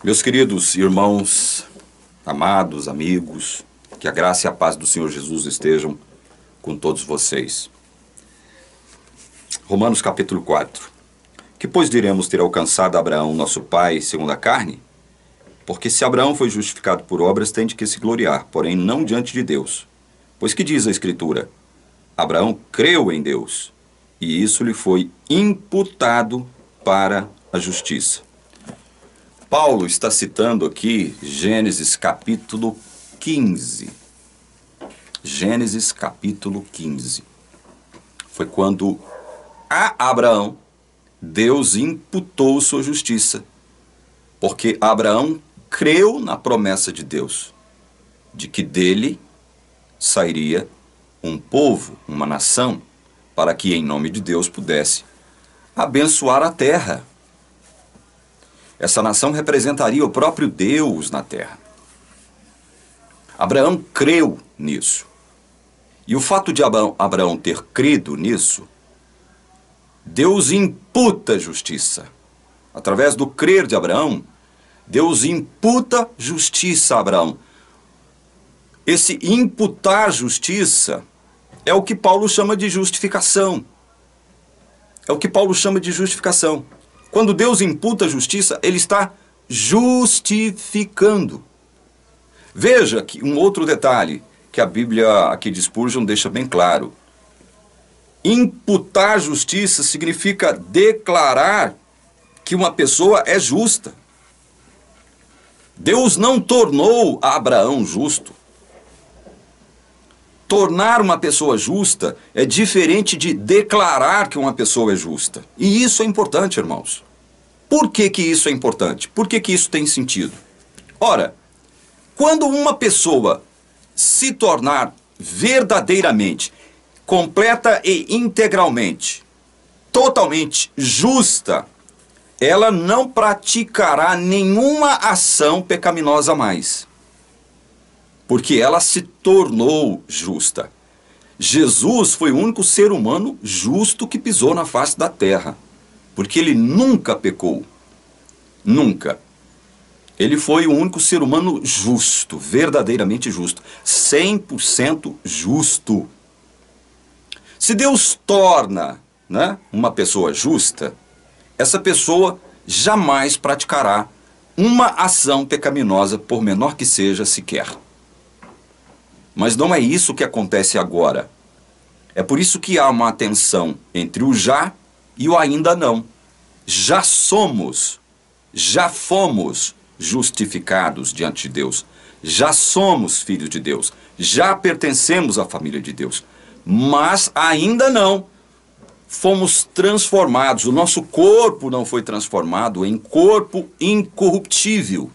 Meus queridos irmãos, amados, amigos, que a graça e a paz do Senhor Jesus estejam com todos vocês. Romanos capítulo 4. Que pois diremos ter alcançado Abraão, nosso pai, segundo a carne? Porque se Abraão foi justificado por obras, tem de que se gloriar, porém não diante de Deus. Pois que diz a Escritura? Abraão creu em Deus, e isso lhe foi imputado para a justiça. Paulo está citando aqui Gênesis capítulo 15. Gênesis capítulo 15. Foi quando a Abraão Deus imputou sua justiça, porque Abraão creu na promessa de Deus, de que dele sairia um povo, uma nação, para que em nome de Deus pudesse abençoar a terra. Essa nação representaria o próprio Deus na terra. Abraão creu nisso. E o fato de Abraão ter crido nisso, Deus imputa justiça. Através do crer de Abraão, Deus imputa justiça a Abraão. Esse imputar justiça é o que Paulo chama de justificação. É o que Paulo chama de justificação. Quando Deus imputa justiça, ele está justificando. Veja que um outro detalhe que a Bíblia aqui de Spurgeon deixa bem claro. Imputar justiça significa declarar que uma pessoa é justa. Deus não tornou Abraão justo. Tornar uma pessoa justa é diferente de declarar que uma pessoa é justa. E isso é importante, irmãos. Por que que isso é importante? Por que que isso tem sentido? Ora, quando uma pessoa se tornar verdadeiramente, completa e integralmente, totalmente justa, ela não praticará nenhuma ação pecaminosa mais. Porque ela se tornou justa. Jesus foi o único ser humano justo que pisou na face da terra. Porque ele nunca pecou. Nunca. Ele foi o único ser humano justo, verdadeiramente justo. 100% justo. Se Deus torna, uma pessoa justa, essa pessoa jamais praticará uma ação pecaminosa, por menor que seja sequer. Mas não é isso que acontece agora. É por isso que há uma tensão entre o já e o ainda não. Já somos, já fomos justificados diante de Deus. Já somos filhos de Deus. Já pertencemos à família de Deus. Mas ainda não fomos transformados. O nosso corpo não foi transformado em corpo incorruptível.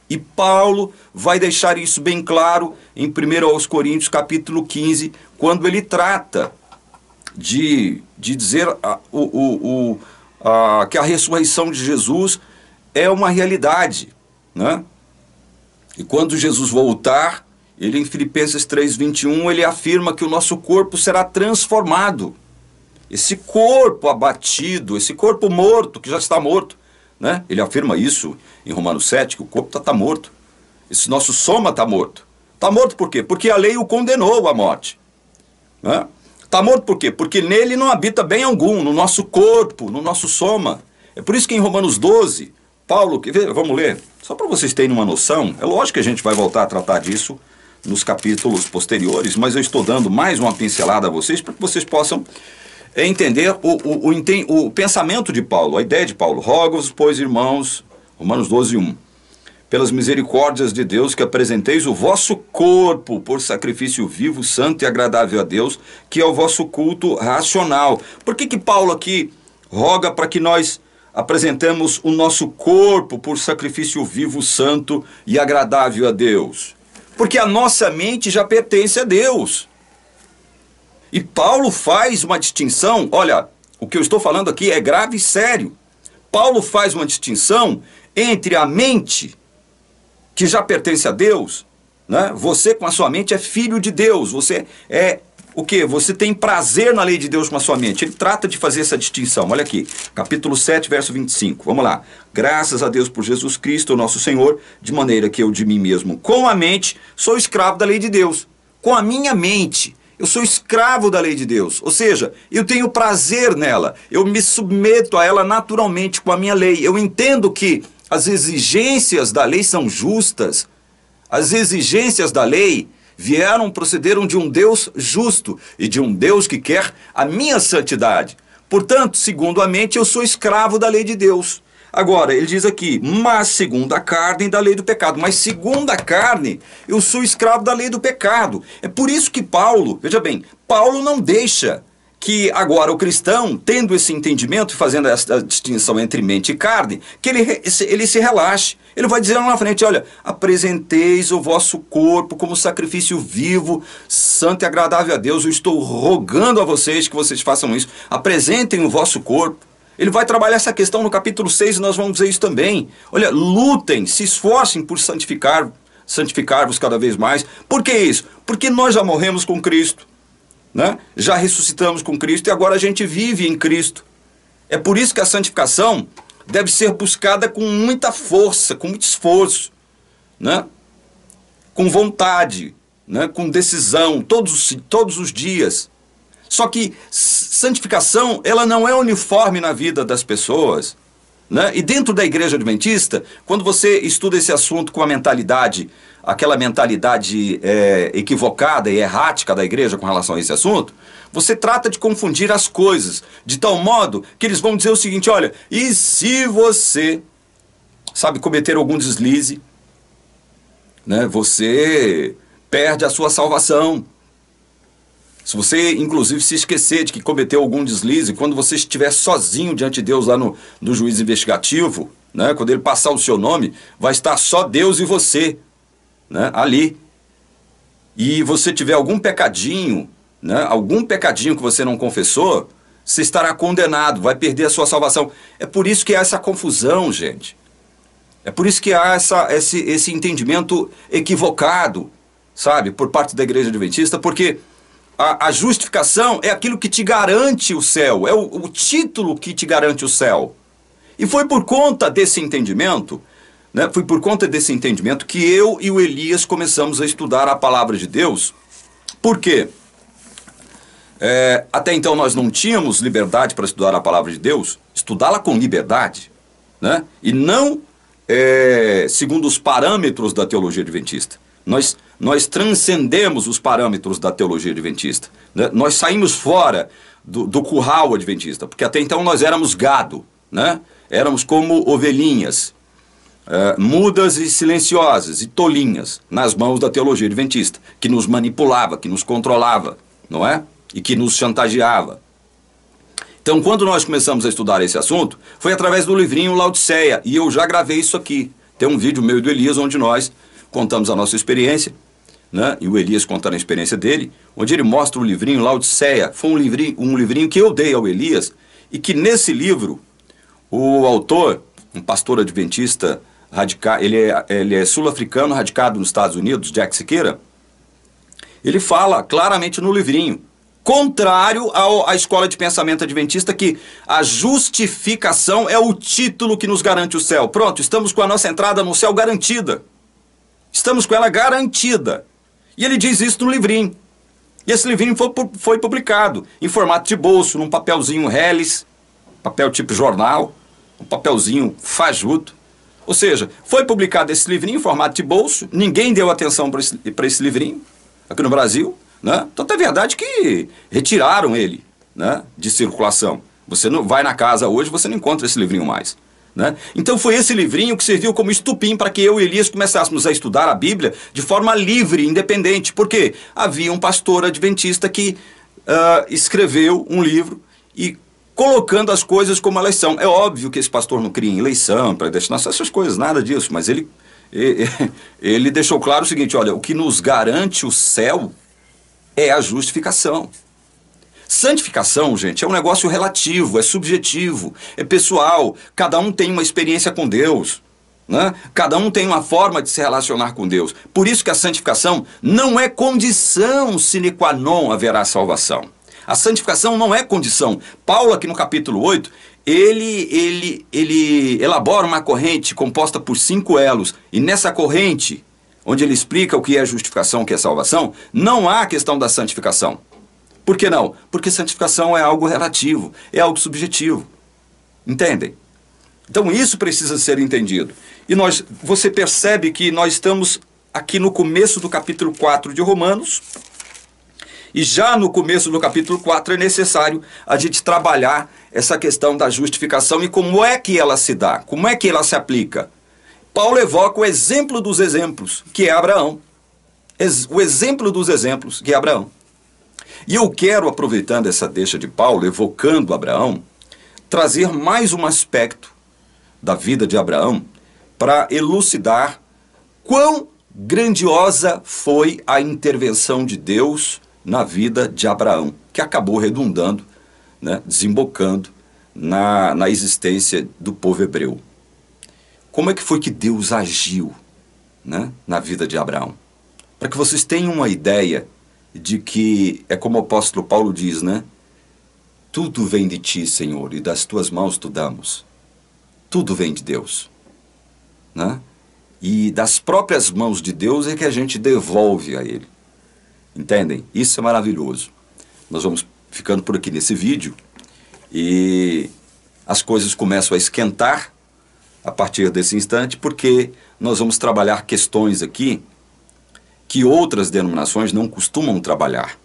E Paulo vai deixar isso bem claro em 1 Coríntios capítulo 15, quando ele trata de dizer que a ressurreição de Jesus é uma realidade. E quando Jesus voltar, ele em Filipenses 3:21, ele afirma que o nosso corpo será transformado. Esse corpo abatido, esse corpo morto, que já está morto, ele afirma isso em Romanos 7, que o corpo está morto. Esse nosso soma está morto. Está morto por quê? Porque a lei o condenou à morte. Está morto por quê? Porque nele não habita bem algum, no nosso corpo, no nosso soma. É por isso que em Romanos 12, Paulo, vamos ler, só para vocês terem uma noção, é lógico que a gente vai voltar a tratar disso nos capítulos posteriores, mas eu estou dando mais uma pincelada a vocês para que vocês possam entender o pensamento de Paulo, a ideia de Paulo. Rogo-vos, pois, irmãos, Romanos 12:1, pelas misericórdias de Deus, que apresenteis o vosso corpo por sacrifício vivo, santo e agradável a Deus, que é o vosso culto racional. Por que Paulo aqui roga para que nós apresentemos o nosso corpo por sacrifício vivo, santo e agradável a Deus? Porque a nossa mente já pertence a Deus. E Paulo faz uma distinção, olha, o que eu estou falando aqui é grave e sério. Paulo faz uma distinção entre a mente, que já pertence a Deus, Você com a sua mente é filho de Deus, você é o quê? Você tem prazer na lei de Deus com a sua mente. Ele trata de fazer essa distinção. Olha aqui, capítulo 7, verso 25. Vamos lá. Graças a Deus por Jesus Cristo, nosso Senhor, de maneira que eu de mim mesmo, com a mente, sou escravo da lei de Deus. Com a minha mente, eu sou escravo da lei de Deus. Ou seja, eu tenho prazer nela. Eu me submeto a ela naturalmente com a minha lei. Eu entendo que as exigências da lei são justas. As exigências da lei procederam de um Deus justo e de um Deus que quer a minha santidade. Portanto, segundo a mente, eu sou escravo da lei de Deus. Agora, ele diz aqui, mas segundo a carne, da lei do pecado. Mas segundo a carne, eu sou escravo da lei do pecado. É por isso que Paulo, veja bem, Paulo não deixa que agora o cristão, tendo esse entendimento e fazendo essa distinção entre mente e carne, que ele se relaxe. Ele vai dizer lá na frente, olha, apresenteis o vosso corpo como sacrifício vivo, santo e agradável a Deus. Eu estou rogando a vocês que vocês façam isso. Apresentem o vosso corpo. Ele vai trabalhar essa questão no capítulo 6 e nós vamos ver isso também. Olha, lutem, se esforcem por santificar-vos cada vez mais. Por que isso? Porque nós já morremos com Cristo, né? Já ressuscitamos com Cristo e agora a gente vive em Cristo. É por isso que a santificação deve ser buscada com muita força, com muito esforço, né? Com vontade, né? Com decisão, todos os dias. Só que santificação, ela não é uniforme na vida das pessoas, né? E dentro da igreja adventista, quando você estuda esse assunto com a mentalidade, aquela mentalidade equivocada e errática da igreja com relação a esse assunto, você trata de confundir as coisas, de tal modo que eles vão dizer o seguinte, olha, e se você, sabe, cometer algum deslize, né, você perde a sua salvação. Se você, inclusive, se esquecer de que cometeu algum deslize, quando você estiver sozinho diante de Deus lá no juiz investigativo, né, quando ele passar o seu nome, vai estar só Deus e você, né, ali. E você tiver algum pecadinho, né, algum pecadinho que você não confessou, você estará condenado, vai perder a sua salvação. É por isso que há essa confusão, gente. É por isso que há esse entendimento equivocado, sabe, por parte da igreja adventista, porque a justificação é aquilo que te garante o céu, é o título que te garante o céu. E foi por conta desse entendimento, né, foi por conta desse entendimento que eu e o Elias começamos a estudar a palavra de Deus. Por quê? Até então nós não tínhamos liberdade para estudar a palavra de Deus, estudá-la com liberdade, né? E não segundo os parâmetros da teologia adventista. Nós transcendemos os parâmetros da teologia adventista, né? Nós saímos fora do curral adventista, porque até então nós éramos gado, né? Éramos como ovelhinhas, mudas e silenciosas e tolinhas nas mãos da teologia adventista, que nos manipulava, que nos controlava, não é? E que nos chantageava. Então, quando nós começamos a estudar esse assunto, foi através do livrinho Laodiceia, e eu já gravei isso aqui. Tem um vídeo meu e do Elias, onde nós contamos a nossa experiência, né? E o Elias contando a experiência dele, onde ele mostra o livrinho Laodiceia. Foi um livrinho que eu dei ao Elias, e que nesse livro, o autor, um pastor adventista radical, ele é sul-africano, radicado nos Estados Unidos, Jack Siqueira, ele fala claramente no livrinho, contrário à escola de pensamento adventista, que a justificação é o título que nos garante o céu. Pronto, estamos com a nossa entrada no céu garantida. Estamos com ela garantida. E ele diz isso no livrinho. E esse livrinho foi publicado em formato de bolso, num papelzinho Helles, papel tipo jornal, um papelzinho fajuto. Ou seja, foi publicado esse livrinho em formato de bolso, ninguém deu atenção para esse livrinho aqui no Brasil, né? Tanto é verdade que retiraram ele, né, de circulação. Você não vai na casa hoje, você não encontra esse livrinho mais, né? Então foi esse livrinho que serviu como estupim para que eu e Elias começássemos a estudar a Bíblia de forma livre, independente, porque havia um pastor adventista que escreveu um livro e colocando as coisas como elas são. É óbvio que esse pastor não cria eleição, predestinação, essas coisas, nada disso, mas ele deixou claro o seguinte, olha, o que nos garante o céu é a justificação. Santificação, gente, é um negócio relativo, é subjetivo, é pessoal, cada um tem uma experiência com Deus, né? Cada um tem uma forma de se relacionar com Deus. Por isso que a santificação não é condição sine qua non haverá salvação. A santificação não é condição. Paulo, aqui no capítulo 8, ele elabora uma corrente composta por 5 elos. E nessa corrente, onde ele explica o que é justificação, o que é salvação, não há a questão da santificação. Por que não? Porque santificação é algo relativo, é algo subjetivo. Entendem? Então isso precisa ser entendido. E você percebe que nós estamos aqui no começo do capítulo 4 de Romanos, e já no começo do capítulo 4 é necessário a gente trabalhar essa questão da justificação e como é que ela se dá, como é que ela se aplica. Paulo evoca o exemplo dos exemplos, que é Abraão. O exemplo dos exemplos, que é Abraão. E eu quero, aproveitando essa deixa de Paulo, evocando Abraão, trazer mais um aspecto da vida de Abraão para elucidar quão grandiosa foi a intervenção de Deus na vida de Abraão, que acabou redundando, né, desembocando na existência do povo hebreu. Como é que foi que Deus agiu, né, na vida de Abraão? Para que vocês tenham uma ideia de que, é como o apóstolo Paulo diz, né? Tudo vem de ti, Senhor, e das tuas mãos tu damos. Tudo vem de Deus, né? E das próprias mãos de Deus é que a gente devolve a Ele. Entendem? Isso é maravilhoso. Nós vamos ficando por aqui nesse vídeo e as coisas começam a esquentar a partir desse instante, porque nós vamos trabalhar questões aqui que outras denominações não costumam trabalhar.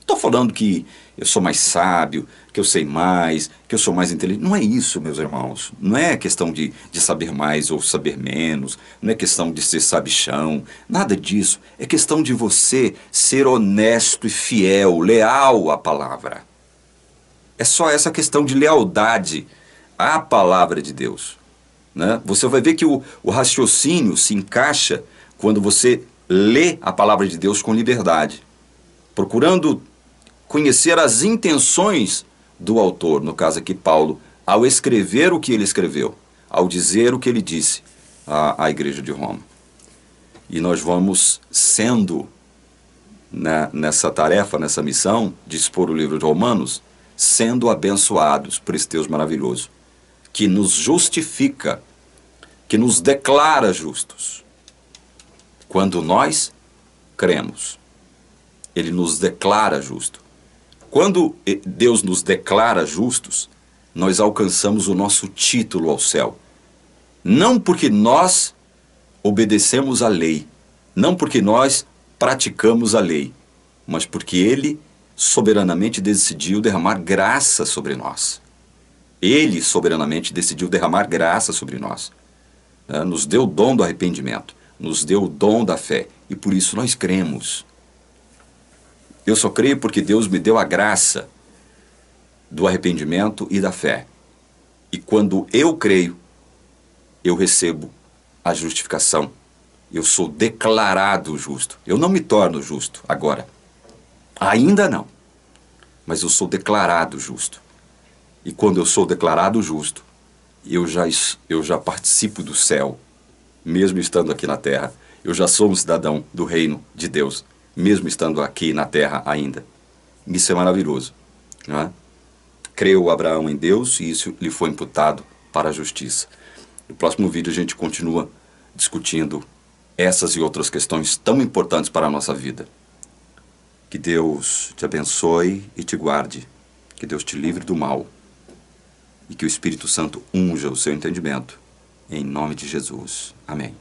Estou falando que eu sou mais sábio, que eu sei mais, que eu sou mais inteligente. Não é isso, meus irmãos. Não é questão de saber mais ou saber menos. Não é questão de ser sabichão. Nada disso. É questão de você ser honesto e fiel, leal à palavra. É só essa questão de lealdade à palavra de Deus, né? Você vai ver que o raciocínio se encaixa quando você lê a palavra de Deus com liberdade, procurando conhecer as intenções do autor, no caso aqui Paulo, ao escrever o que ele escreveu, ao dizer o que ele disse à igreja de Roma. E nós vamos sendo, nessa tarefa, nessa missão de expor o livro de Romanos, sendo abençoados por esse Deus maravilhoso, que nos justifica, que nos declara justos. Quando nós cremos, Ele nos declara justo. Quando Deus nos declara justos, nós alcançamos o nosso título ao céu. Não porque nós obedecemos à lei, não porque nós praticamos a lei, mas porque Ele soberanamente decidiu derramar graça sobre nós. Ele soberanamente decidiu derramar graça sobre nós. Nos deu o dom do arrependimento, nos deu o dom da fé, e por isso nós cremos. Eu só creio porque Deus me deu a graça do arrependimento e da fé. E quando eu creio, eu recebo a justificação. Eu sou declarado justo. Eu não me torno justo agora. Ainda não. Mas eu sou declarado justo. E quando eu sou declarado justo, eu já participo do céu, mesmo estando aqui na terra. Eu já sou um cidadão do reino de Deus, mesmo estando aqui na terra ainda. Isso é maravilhoso, não é? Creu Abraão em Deus e isso lhe foi imputado para a justiça. No próximo vídeo a gente continua discutindo essas e outras questões tão importantes para a nossa vida. Que Deus te abençoe e te guarde. Que Deus te livre do mal. E que o Espírito Santo unja o seu entendimento. Em nome de Jesus. Amém.